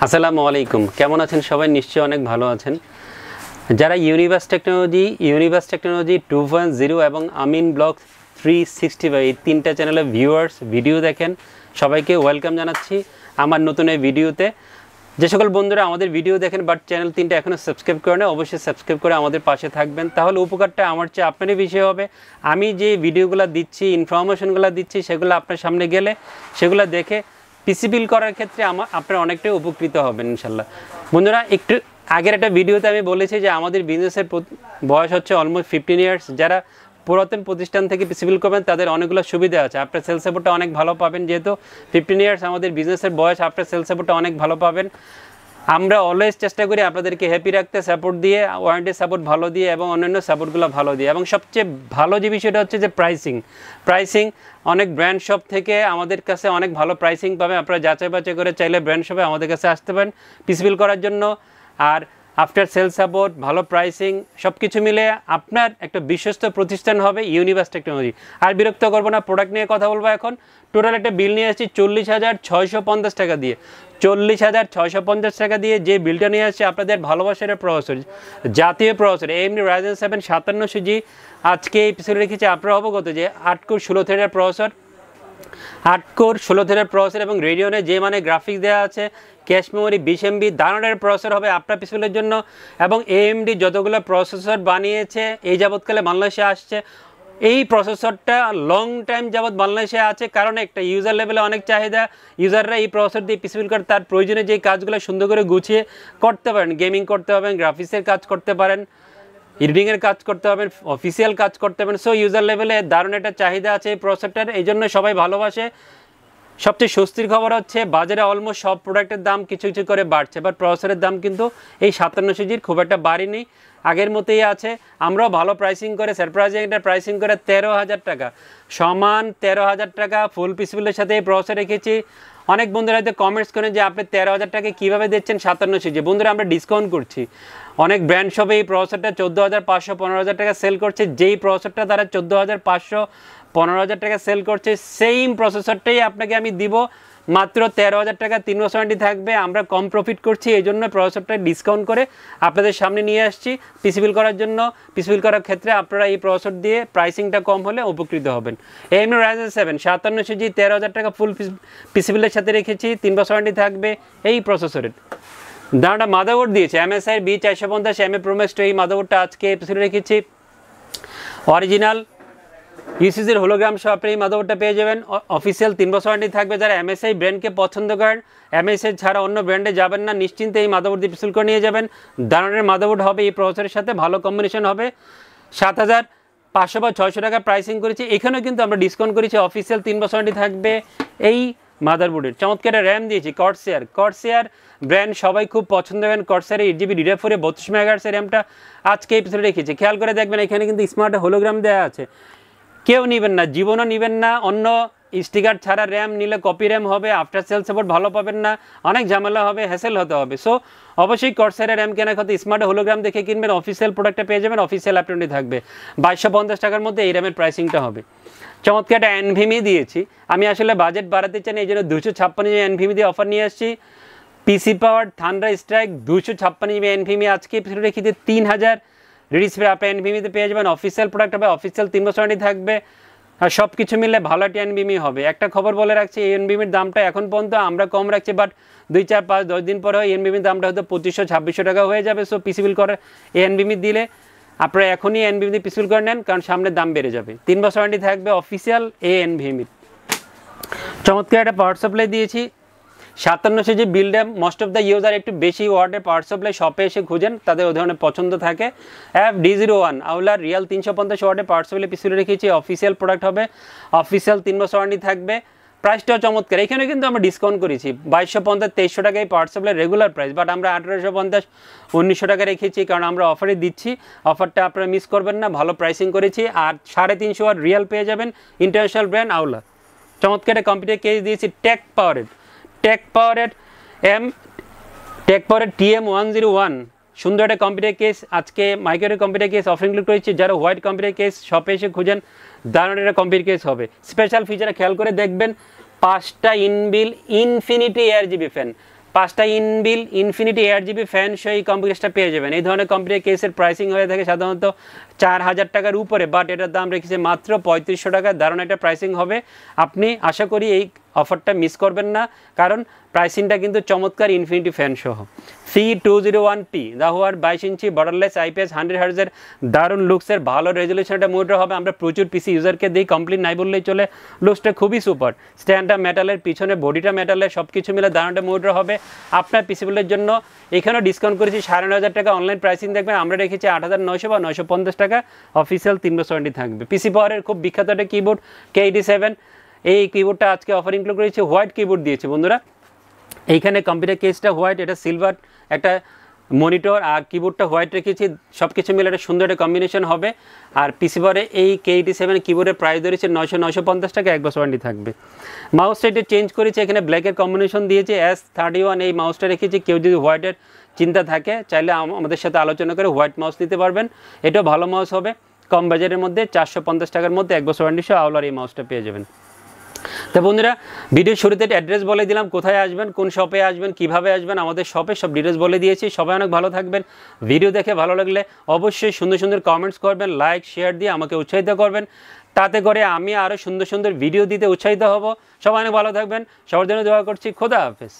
আসসালামু আলাইকুম, কেমন আছেন সবাই? নিশ্চয়ই অনেক ভালো আছেন। যারা ইউনিভার্স টেকনোলজি 2.0 এবং আমিন ব্লগ 365 এই তিনটা চ্যানেলে ভিউয়ার্স ভিডিও দেখেন, সবাইকে ওয়েলকাম জানাচ্ছি আমার নতুন এই ভিডিওতে। যে সকল বন্ধুরা আমাদের ভিডিও দেখেন বাট চ্যানেল তিনটা এখনও সাবস্ক্রাইব করে না, অবশ্যই সাবস্ক্রাইব করে আমাদের পাশে থাকবেন, তাহলে উপকারটা আমার চেয়ে আপনারই বেশি হবে। আমি যে ভিডিওগুলো দিচ্ছি, ইনফরমেশনগুলো দিচ্ছি, সেগুলো আপনার সামনে গেলে সেগুলো দেখে পিসি বিল করার ক্ষেত্রে আপনারা অনেকটাই উপকৃত হবেন ইনশাল্লাহ। বন্ধুরা, একটু আগের একটা ভিডিওতে আমি বলেছি যে আমাদের বিজনেসের বয়স হচ্ছে অলমোস্ট 15 ইয়ার্স। যারা পুরাতন প্রতিষ্ঠান থেকে পিসি বিল করবেন তাদের অনেকগুলো সুবিধা আছে। আপনার সেল সাপোর্টটা অনেক ভালো পাবেন, যেহেতু 15 ইয়ার্স আমাদের বিজনেসের বয়স, আপনার সেল সাপোর্টটা অনেক ভালো পাবেন। আমরা অলওয়েজ চেষ্টা করি আপনাদেরকে হ্যাপি রাখতে, সাপোর্ট দিয়ে, ওয়ারেন্টি সাপোর্ট ভালো দিয়ে এবং অন্যান্য সাপোর্টগুলো ভালো দিয়ে। এবং সবচেয়ে ভালো যে বিষয়টা হচ্ছে যে প্রাইসিং অনেক ব্র্যান্ড শপ থেকে আমাদের কাছে অনেক ভালো প্রাইসিং পাবেন। আপনারা যাচাই বাছাই করে চাইলে ব্র্যান্ড শপে আমাদের কাছে আসতে পারেন পিসি বিল করার জন্য। আর আফটার সেল সাপোর্ট, ভালো প্রাইসিং, সব কিছু মিলে আপনার একটা বিশ্বস্ত প্রতিষ্ঠান হবে ইউনিভার্স টেকনোলজি। আর বিরক্ত করবো না, প্রোডাক্ট নিয়ে কথা বলবো এখন। টোটাল একটা বিল নিয়ে আসছি 40,650 টাকা দিয়ে। 40,650 টাকা দিয়ে যে বিলটা নিয়ে আসছে আপনাদের ভালোবাসার প্রসেসর, জাতীয় প্রসেসর AMD Ryzen 7 5700G। আজকে এই পিছনে রেখেছি, আপনারা অবগত যে 8 কোর 16 থ্রেডের প্রসেসর, 8 কোর 16 থ্রেডের প্রসেসর এবং রেডিয়নে যে মানে গ্রাফিক্স দেওয়া আছে, ক্যাশ মেমোরি 20 MB, দারুণের প্রসেসর হবে আপনার পিসিবিলের জন্য। এবং AMD যতগুলো প্রসেসর বানিয়েছে এই যাবৎকালে বাংলাদেশে আসছে, এই প্রসেসরটা লং টাইম যাবৎ বাংলাদেশে আছে, কারণ একটা ইউজার লেভেলে অনেক চাহিদা। ইউজাররা এই প্রসেসর দিয়ে পিসি বিল করে তার প্রয়োজনে যে কাজগুলো সুন্দর করে গুছিয়ে করতে পারেন, গেমিং করতে পারেন, গ্রাফিক্সের কাজ করতে পারেন, এডিটিংয়ের কাজ করতে পারবেন, অফিসিয়াল কাজ করতে পারেন। সো ইউজার লেভেলে দারুণ একটা চাহিদা আছে এই প্রসেসরটার, এই জন্য সবাই ভালোবাসে। সবচেয়ে স্বস্তির খবর হচ্ছে বাজারে অলমোস্ট সব প্রোডাক্টের দাম কিছু কিছু করে বাড়ছে, বাট প্রসেসরের দাম কিন্তু এই 5700G'র খুব একটা বাড়েনি, আগের মতোই আছে। আমরাও ভালো প্রাইসিং করে, সারপ্রাইজিং একটা প্রাইসিং করে 13,000 টাকা সমান 13,000 টাকা ফুল পিসিবিলের সাথে এই প্রসেসর রেখেছি। অনেক বন্ধুরা হয়তো কমেন্টস করেন যে আপনি 13,000 টাকা কীভাবে দিচ্ছেন 5700G। বন্ধুরা, আমরা ডিসকাউন্ট করছি। অনেক ব্র্যান্ড শপে এই প্রসেসরটা 14,500 15,000 টাকা সেল করছে। যেই প্রসেসরটা তারা 14,500 15,000 টাকা সেল করছে, সেম প্রসেসরটাই আপনাকে আমি দিব মাত্র 13,000 টাকা। 3 বছর ওয়ারেন্টি থাকবে। আমরা কম প্রফিট করছি, এই জন্য প্রসেসরটা ডিসকাউন্ট করে আপনাদের সামনে নিয়ে আসছি পিসি বিল করার জন্য। পিসি বিল করার ক্ষেত্রে আপনারা এই প্রসেসর দিয়ে প্রাইসিংটা কম হলে উপকৃত হবেন। AMD Ryzen 7 5700G 13,000 টাকা ফুল পিসি বিলের সাথে রেখেছি, 3 বছর ওয়ারেন্টি থাকবে এই প্রসেসরের। দাঁড়াটা মাদারবোর্ড দিয়েছে MSI B450 Pro Max 2, এই মাদারবোর্ডটা আজকে এপিসোডে রেখেছি। অরিজিনাল ইউসিসির হোলোগ্রাম সহ আপনি এই মাদারবোর্ডটা পেয়ে যাবেন। অফিসিয়াল 3 বছর ওয়ারেন্টি থাকবে। যারা MSI ব্র্যান্ডকে পছন্দ করেন, MSI ছাড়া অন্য ব্র্যান্ডে যাবেন না, নিশ্চিন্তে এই মাদারবোর্ড দিয়ে পিসিল করে নিয়ে যাবেন। দারুণের মাদারবোর্ড হবে, এই প্রসেসরের সাথে ভালো কম্বিনেশন হবে। 7,500 বা 600 টাকা প্রাইসিং করেছি। এখানেও কিন্তু আমরা ডিসকাউন্ট করেছি। অফিসিয়াল 3 বছর ওয়ারেন্টি থাকবে এই মাদারবোর্ডের। চমৎকার র্যাম দিয়েছি কর্সেয়ার ব্র্যান্ড, সবাই খুব পছন্দ করেন কর্সেয়ার 8GB DDR4 32 MHz র্যামটা আজকে এই পিছনে রেখেছি। খেয়াল করে দেখবেন, এখানে কিন্তু স্মার্ট হোলোগ্রাম দেওয়া আছে। কেউ নেবেন না, জীবনও নেবেন না। অন্য স্টিকার ছাড়া র্যাম নিলে কপি র্যাম হবে, আফটার সেল সাপোর্ট ভালো পাবেন না, অনেক ঝামেলা হবে, হ্যাসেল হতে হবে। সো অবশ্যই কর্সেয়ারের র্যাম কেনার ক্ষেত্রে স্মার্ট হোলোগ্রাম দেখে কিনবেন। অফিসিয়াল প্রোডাক্টটা পেয়ে যাবেন, অফিসিয়াল অ্যাপটি থাকবে। 2250 টাকার মধ্যে এই র্যামের প্রাইসিংটা হবে। চমৎকার একটা NVMe দিয়েছি। আমি আসলে বাজেট বাড়াতে চাই না, এই জন্য 256GB NVMe দিয়ে অফার নিয়ে আসছি। পিসি পাওয়ার থান্ডার স্ট্রাইক 256GB NVMe আজকে পিছনে রেখে দিয়ে 3,000 রিলিজ পেয়ে আপনি NVMe পেয়ে যাবেন। অফিসিয়াল প্রোডাক্ট হবে, অফিসিয়াল 3 বছর ওয়ারেন্টি থাকবে। আর সব কিছু মিলে ভালো একটা NVMe হবে। একটা খবর বলে রাখছি, এই NVMeর দামটা এখন পর্যন্ত আমরা কম রাখছি, বাট 2, 4, 5, 10 দিন পরে এই NVMeর দামটা হয়তো 2500-2600 টাকা হয়ে যাবে। সো পিসি বিল করে এই NVMe দিলে আপনারা এখনই NVMe দিয়ে পিসি বিল করে নেন, কারণ সামনে দাম বেড়ে যাবে। 3 বছর ওয়ারেন্টি থাকবে অফিসিয়াল এই NVMe। চমৎকার একটা পাওয়ার সাপ্লাই দিয়েছি 5700G build RAM. Most of the user একটু বেশি ওয়ার্ডের পাওয়ার সাপ্লাই শপে এসে খুঁজেন, তাদের ওই ধরনের পছন্দ থাকে। FD01 আউলার রিয়াল 350 ওয়ার্ডের পাওয়ার সাপ্লাই পিছনে রেখেছি। অফিসিয়াল প্রোডাক্ট হবে, অফিসিয়াল 3 বছর ওয়ারেন্টি থাকবে। প্রাইসটাও চমৎকার। এখানে কিন্তু আমরা ডিসকাউন্ট করেছি 2250 2300 টাকায় power supply regular price, but আমরা 1850 1900 টাকা রেখেছি, কারণ আমরা অফারে দিচ্ছি। অফারটা আপনারা মিস করবেন না, ভালো প্রাইসিং করেছি। আর 350 ওয়াট রিয়াল পেয়ে যাবেন, ইন্টারন্যাশনাল ব্র্যান্ড আউলা। চমৎকার একটা কম্পিউটার কেস দিয়েছি টেক পাওয়ারের TM101, সুন্দর একটা কম্পিউটার কেস। আজকে মাইক্রোর কম্পিউটার কেস অফারিং করেছি। যারা হোয়াইট কম্পিউটার কেস শপে এসে খুঁজেন, দারুণ একটা কম্পিউটার কেস হবে। স্পেশাল ফিচার খেয়াল করে দেখবেন, 5টা ইনবিল ইনফিনিটি ARGB ফ্যান, 5টা ইনবিল ইনফিনিটি 8GB ফ্যান সহ এই কম্পিউটার কেসটা পেয়ে যাবেন। এই ধরনের কম্পিউটার কেসের প্রাইসিং হয়ে থাকে সাধারণত 4000 টাকার উপরে, বাট এটার দাম রেখেছে মাত্র 3500 টাকা। দারুণ একটা প্রাইসিং হবে। আপনি আশা করি এই অফারটা মিস করবেন না, কারণ প্রাইসিংটা কিন্তু চমৎকার ইনফিনিটি ফ্যান সহ। C201P দাহুয়ার 22 ইঞ্চি বর্ডারলেস IPS 100 হার্জের দারুণ লুকসের ভালো রেজলিউশনটা মনিটর হবে। আমরা প্রচুর পিসি ইউজারকে দিই, কমপ্লিট নাই বললেই চলে। লুকসটা খুবই সুপার, স্ট্যান্ডটা মেটালের, পিছনে বডিটা মেটালের, সব কিছু মিলে দারুণটা মনিটর হবে আপনার পিসিগুলোর জন্য। এখানেও ডিসকাউন্ট করেছি 9500 টাকা অনলাইন প্রাইসিং দেখবেন, আমরা রেখেছি 8900 বা 950 টাকা। অফিসিয়াল 3 বছর ওয়ারেন্টি থাকবে। পিসি পাওয়ারের খুব বিখ্যাত একটা কিবোর্ড K87, এই কিবোর্ডটা আজকে অফার ইনক্লুড করেছি। হোয়াইট কিবোর্ড দিয়েছে বন্ধুরা, এইখানে কম্পিউটার কেসটা হোয়াইট, এটা সিলভার একটা মনিটর আর কিবোর্ডটা হোয়াইট রেখেছি। সব কিছু মিলে একটা সুন্দর একটা কম্বিনেশন হবে। আর পিসি পাওয়ারে এই K87 কিবোর্ডের প্রাইস ধরেছে 950 টাকা, 1 বছর ওয়ারেন্টি থাকবে। মাউসটা এটা চেঞ্জ করেছি, এখানে ব্ল্যাকের কম্বিনেশন দিয়েছে। S31 এই মাউসটা রেখেছি। কেউ যদি হোয়াইটের চিন্তা থাকে চাইলে আমাদের সাথে আলোচনা করে হোয়াইট মাউস নিতে পারবেন। এটাও ভালো মাউস হবে, কম বাজেটের মধ্যে 450 টাকার মধ্যে 1 বছর ওয়ারেন্টি সহ আওলার এই মাউসটা পেয়ে যাবেন। তো বন্ধুরা, ভিডিওর শুরুতে অ্যাড্রেস বলে দিলাম, কোথায় আসবেন, কোন শপে আসবেন, কিভাবে আসবেন, আমাদের শপে সব ডিটেলস বলে দিয়েছি। সবাই অনেক ভালো থাকবেন। ভিডিও দেখে ভালো লাগলে অবশ্যই সুন্দর সুন্দর কমেন্টস করবেন, লাইক শেয়ার দিয়ে আমাকে উৎসাহিত করবেন। তাতে করে আমি আরও সুন্দর সুন্দর ভিডিও দিতে উৎসাহিত হব। সবাই অনেক ভালো থাকবেন। সবার জন্য দোয়া করছি। খোদা হাফেজ।